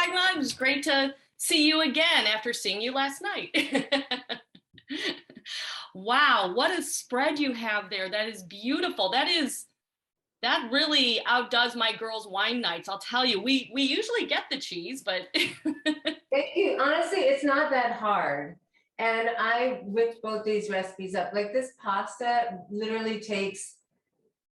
Padma. It was great to see you again after seeing you last night. Wow, what a spread you have there. That is beautiful. That really outdoes my girls' wine nights. I'll tell you, we usually get the cheese, but Thank you. Honestly, it's not that hard. And I whipped both these recipes up. Like this pasta literally takes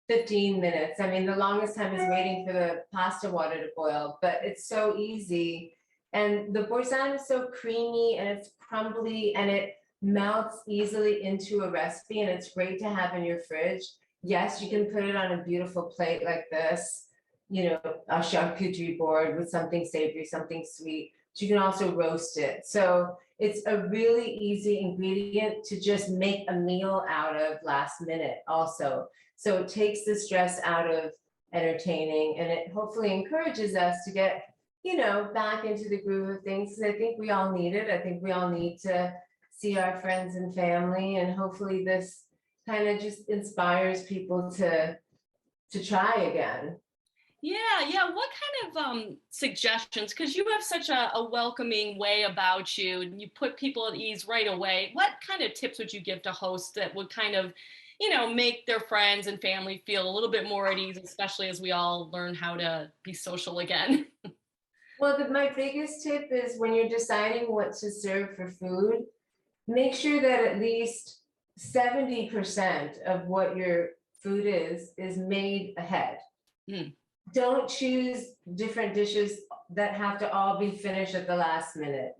15 minutes. I mean, the longest time is waiting for the pasta water to boil, but it's so easy. And the boursin is so creamy and it's crumbly and it melts easily into a recipe, and it's great to have in your fridge. Yes, you can put it on a beautiful plate like this, a charcuterie board with something savory, something sweet. But you can also roast it. So it's a really easy ingredient to just make a meal out of last minute also. So it takes the stress out of entertaining, and it hopefully encourages us to get, back into the groove of things. 'Cause I think we all need it. I think we all need to see our friends and family, and hopefully this kind of just inspires people to try again. yeah. What kind of suggestions? Because you have such a welcoming way about you, and you put people at ease right away. What kind of tips would you give to hosts that would kind of, make their friends and family feel a little bit more at ease, especially as we all learn how to be social again? Well, my biggest tip is when you're deciding what to serve for food, make sure that at least 70% of what your food is made ahead. Mm. Don't choose different dishes that have to all be finished at the last minute.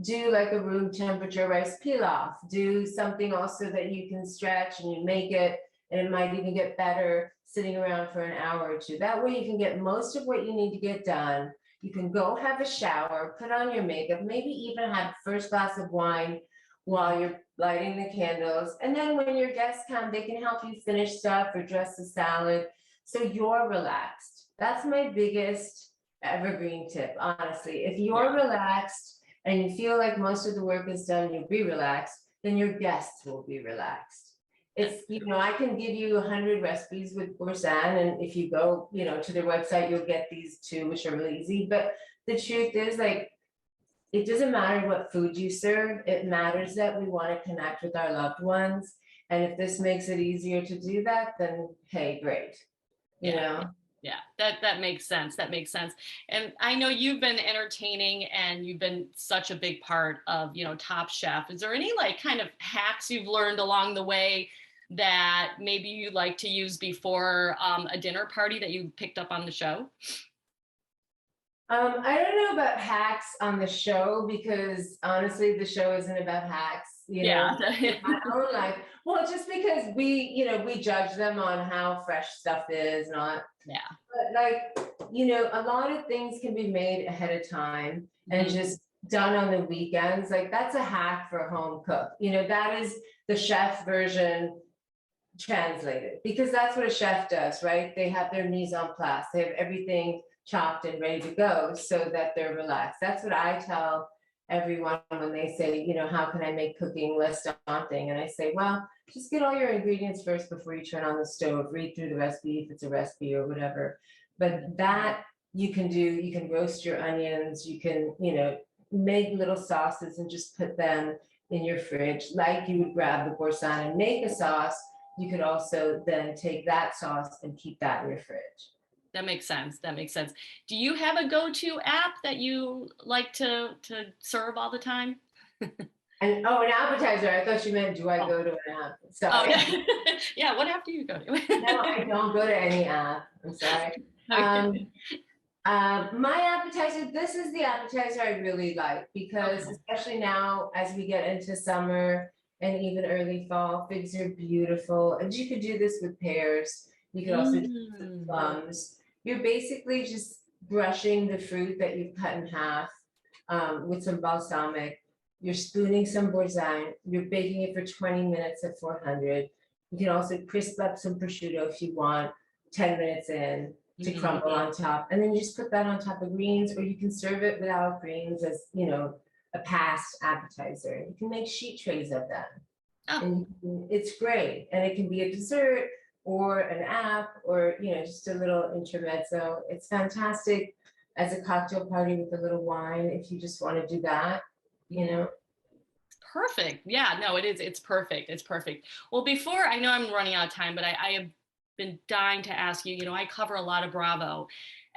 Do like a room temperature rice pilaf. Do something also that you can stretch and you make it, and it might even get better sitting around for an hour or two. That way you can get most of what you need to get done. You can go have a shower, put on your makeup, maybe even have first glass of wine while you're lighting the candles. And then when your guests come, they can help you finish stuff or dress the salad. So you're relaxed. That's my biggest evergreen tip, honestly. If you're relaxed and you feel like most of the work is done, you'll be relaxed, then your guests will be relaxed. It's, I can give you 100 recipes with boursin, and if you go, to their website, you'll get these too, which are really easy. But the truth is, like, it doesn't matter what food you serve. It matters that we want to connect with our loved ones. And if this makes it easier to do that, then hey, great. Yeah, that makes sense. That makes sense. And I know you've been entertaining and you've been such a big part of, Top Chef. Is there any like kind of hacks you've learned along the way that maybe you like to use before a dinner party that you picked up on the show? I don't know about hacks on the show, because honestly, the show isn't about hacks. Yeah. My own life. Well, just because we judge them on how fresh stuff is, not. Yeah. But like, a lot of things can be made ahead of time and just done on the weekends. Like that's a hack for a home cook. That is the chef version translated, because that's what a chef does, right? They have their mise en place. They have everything chopped and ready to go so that they're relaxed. That's what I tell everyone when they say, how can I make cooking less daunting? And I say, well, just get all your ingredients first before you turn on the stove. Read through the recipe if it's a recipe or whatever. But that you can do. You can roast your onions. You can, make little sauces and just put them in your fridge. Like you would grab the boursin and make a sauce, you could also then take that sauce and keep that in your fridge. That makes sense. Do you have a go-to app that you like to serve all the time? And an appetizer. I thought you meant, do I go to an app? Sorry. Oh, yeah. Yeah, what app do you go to? No, I don't go to any app. I'm sorry. Okay. My appetizer, this is the appetizer I really like, because especially now as we get into summer and even early fall, figs are beautiful. And you could do this with pears. You could also do this with plums. You're basically just brushing the fruit that you've cut in half with some balsamic. You're spooning some boursin. You're baking it for 20 minutes at 400. You can also crisp up some prosciutto if you want, 10 minutes in to crumble on top. And then you just put that on top of greens, or you can serve it without greens as, a past appetizer. You can make sheet trays of them. And it's great. And it can be a dessert or an app or, just a little intermezzo. It's fantastic as a cocktail party with a little wine, if you just want to do that, you know. Perfect. Yeah, no, it is. It's perfect. It's perfect. Well, before, I know I'm running out of time, but I have been dying to ask you, I cover a lot of Bravo.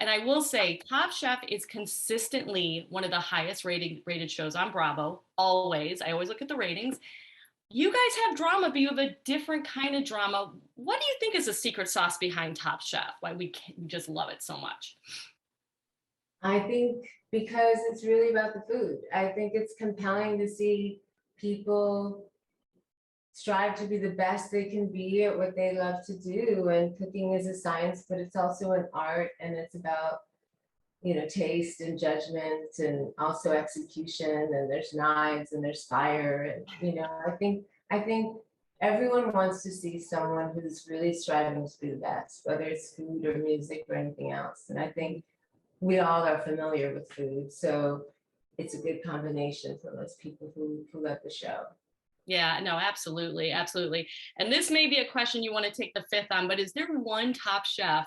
And I will say Top Chef is consistently one of the highest rated shows on Bravo. Always. I always look at the ratings. You guys have drama, but you have a different kind of drama. What do you think is the secret sauce behind Top Chef? Why we just love it so much? I think because it's really about the food. I think it's compelling to see people strive to be the best they can be at what they love to do. And cooking is a science, but it's also an art, and it's about, taste and judgment and also execution. And there's knives and there's fire. And, I think everyone wants to see someone who's really striving to be the best, whether it's food or music or anything else. And I think we all are familiar with food. So it's a good combination for those people who love the show. Yeah, no, absolutely, absolutely. And this may be a question you want to take the fifth on, but is there one Top Chef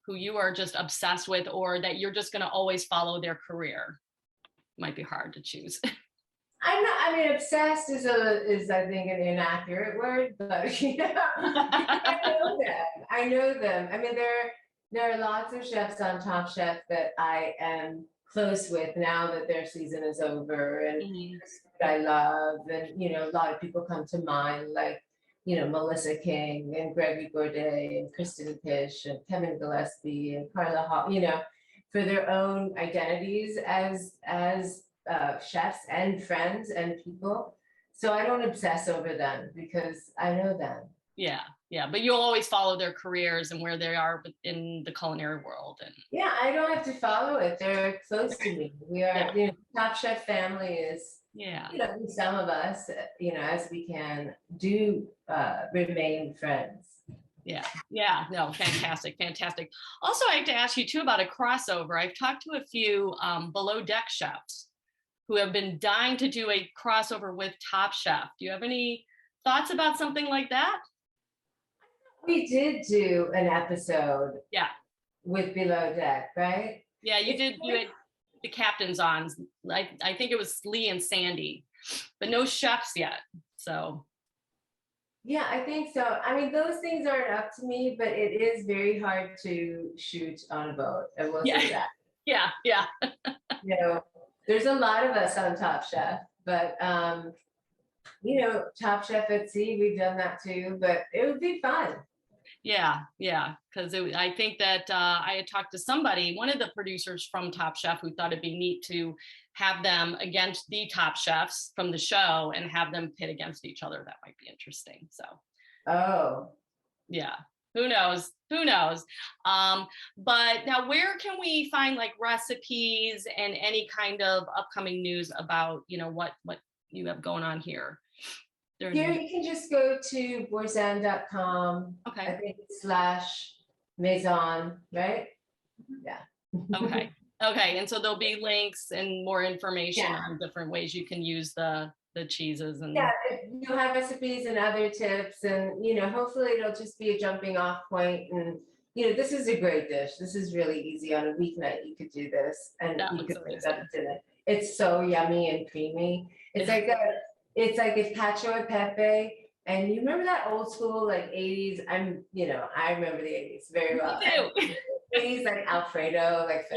who you are just obsessed with, or that you're just going to always follow their career? Might be hard to choose. I'm not. I mean, obsessed is I think an inaccurate word, but I know them. I know them. I mean, there are lots of chefs on Top Chef that I am close with now that their season is over, and I love, and a lot of people come to mind, like Melissa King and Gregory Gourdet and Kristen Tish and Kevin Gillespie and Carla Hall, for their own identities as chefs and friends and people. So I don't obsess over them because I know them. Yeah, yeah, but you'll always follow their careers and where they are in the culinary world. And yeah, I don't have to follow it. They're close to me. We are, Top Chef family is, some of us, as we can do, remain friends. Yeah, no, fantastic. Also, I have to ask you too about a crossover. I've talked to a few below deck chefs who have been dying to do a crossover with Top Chef. Do you have any thoughts about something like that? We did do an episode. Yeah. With Below Deck, right? Yeah, you did. You had the captains on. I think it was Lee and Sandy, but no chefs yet. So. Yeah, I think so. I mean, those things aren't up to me, but it is very hard to shoot on a boat. I will say that. Yeah. There's a lot of us on Top Chef, but Top Chef at Sea, we've done that too, but it would be fun. Yeah, because I think that I had talked to somebody, one of the producers from Top Chef, who thought it'd be neat to have them against the top chefs from the show and have them pit against each other. That might be interesting. So. Oh. Yeah. Who knows? But now, where can we find like recipes and any kind of upcoming news about, what you have going on here? Here you can just go to boursin.com. Okay. I think /maison, right? Yeah. Okay. And so there'll be links and more information on different ways you can use the cheeses, and you'll have recipes and other tips, and hopefully it'll just be a jumping off point. And this is a great dish. This is really easy on a weeknight. You could do this, and you could put up dinner. It's so yummy and creamy. It's like a cacio e pepe. And you remember that old school, like 80s? I remember the 80s very well. 80s, like Alfredo, like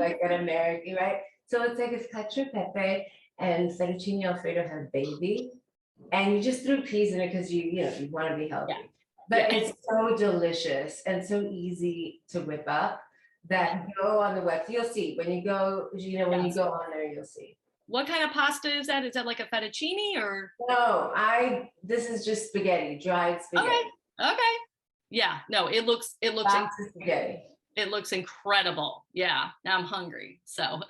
like an American, right? So it's like it's cacio e pepe and fettuccine Alfredo have baby, and you just threw peas in it because you want to be healthy. But it's so delicious and so easy to whip up that go on the website. You'll see when you go, when you go on there, you'll see. What kind of pasta is that? Is that like a fettuccine or? No, this is just spaghetti, dried spaghetti. Okay. Yeah, no, it looks spaghetti. It looks incredible. Yeah, now I'm hungry. So.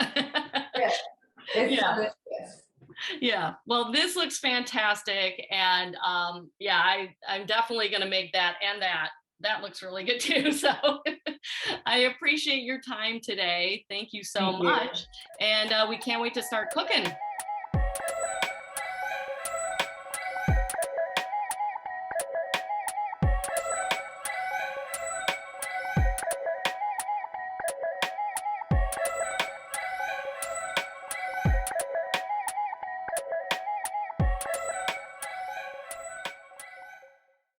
It's delicious. Yeah, well, this looks fantastic, and I'm definitely going to make that, and that looks really good too. So I appreciate your time today. Thank you so much, and we can't wait to start cooking.